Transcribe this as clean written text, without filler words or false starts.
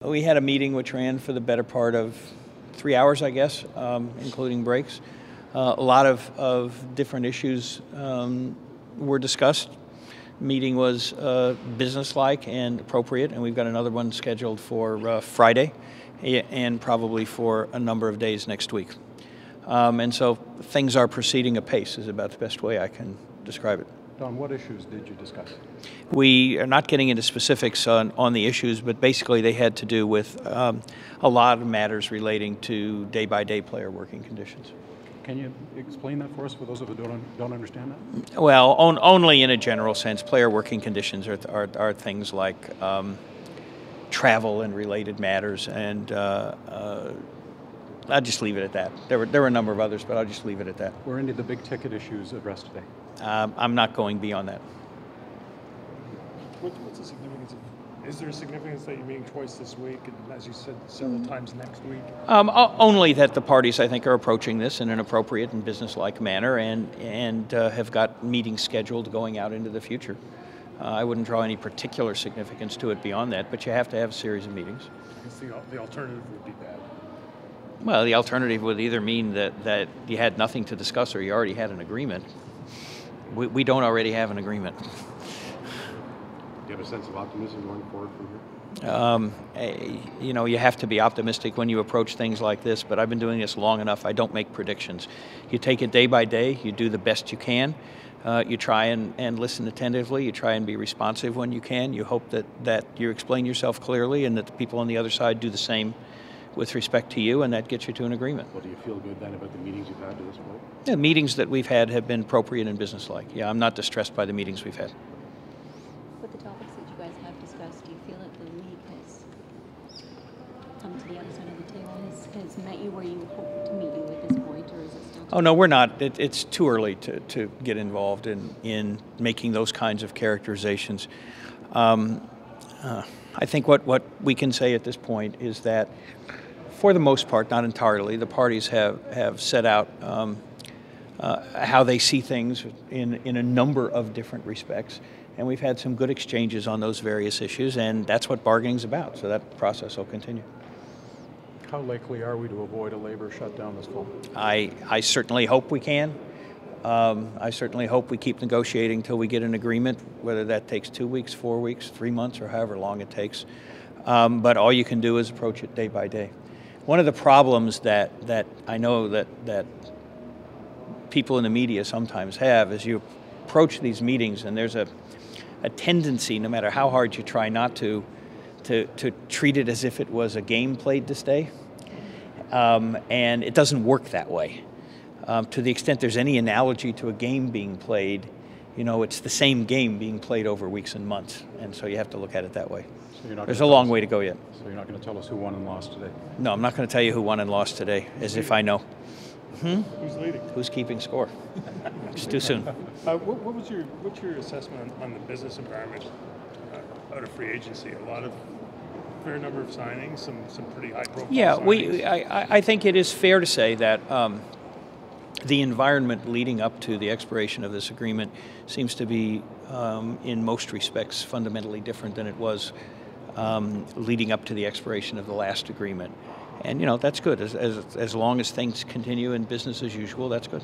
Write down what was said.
We had a meeting which ran for the better part of 3 hours, I guess, including breaks. A lot of different issues were discussed. Meeting was businesslike and appropriate, and we've got another one scheduled for Friday and probably for a number of days next week. And so things are proceeding apace is about the best way I can describe it. Don, what issues did you discuss? We are not getting into specifics on the issues, but basically they had to do with a lot of matters relating to day-by-day player working conditions. Can you explain that for us, for those of us who don't understand that? Well, only in a general sense. Player working conditions are things like travel and related matters, and I'll just leave it at that. There were a number of others, but I'll just leave it at that. Were any of the big ticket issues addressed today? I'm not going beyond that. What's the significance of, is there a significance that you're meeting twice this week, and as you said, several times next week? Only that the parties, I think, are approaching this in an appropriate and businesslike manner, and have got meetings scheduled going out into the future. I wouldn't draw any particular significance to it beyond that, but you have to have a series of meetings. I guess the alternative would be bad. Well, the alternative would either mean that you had nothing to discuss or you already had an agreement. We don't already have an agreement. Do you have a sense of optimism going forward from here? You know, you have to be optimistic when you approach things like this, but I've been doing this long enough. I don't make predictions. You take it day by day. You do the best you can. You try and listen attentively. You try and be responsive when you can. You hope that you explain yourself clearly and that the people on the other side do the same with respect to you, and that gets you to an agreement. Well, do you feel good then about the meetings you've had to this point? Yeah, meetings that we've had have been appropriate and businesslike. Yeah, I'm not distressed by the meetings we've had. With the topics that you guys have discussed, do you feel that the league has come to the other side of the table, has met you where you hope to meet you at this point, or is it still? Oh no, we're not. It's too early to get involved in making those kinds of characterizations. I think what we can say at this point is that, for the most part, not entirely, the parties have set out how they see things in a number of different respects, and we've had some good exchanges on those various issues, and that's what bargaining's about, so that process will continue. How likely are we to avoid a labor shutdown this fall? I certainly hope we can. I certainly hope we keep negotiating until we get an agreement, whether that takes 2 weeks, 4 weeks, 3 months, or however long it takes. But all you can do is approach it day by day. One of the problems that I know that people in the media sometimes have is you approach these meetings and there's a tendency, no matter how hard you try not to treat it as if it was a game played to stay. And it doesn't work that way. To the extent there's any analogy to a game being played, you know, it's the same game being played over weeks and months, and so you have to look at it that way. So there's a long way to go yet. So you're not going to tell us who won and lost today? No, I'm not going to tell you who won and lost today, as if I know. Who's leading? Who's keeping score? It's too soon. What's your assessment on the business environment out of free agency? Fair number of signings, some pretty high profile. Yeah, signings. I think it is fair to say that the environment leading up to the expiration of this agreement seems to be, in most respects, fundamentally different than it was leading up to the expiration of the last agreement. And, you know, that's good. As long as things continue in business as usual, that's good.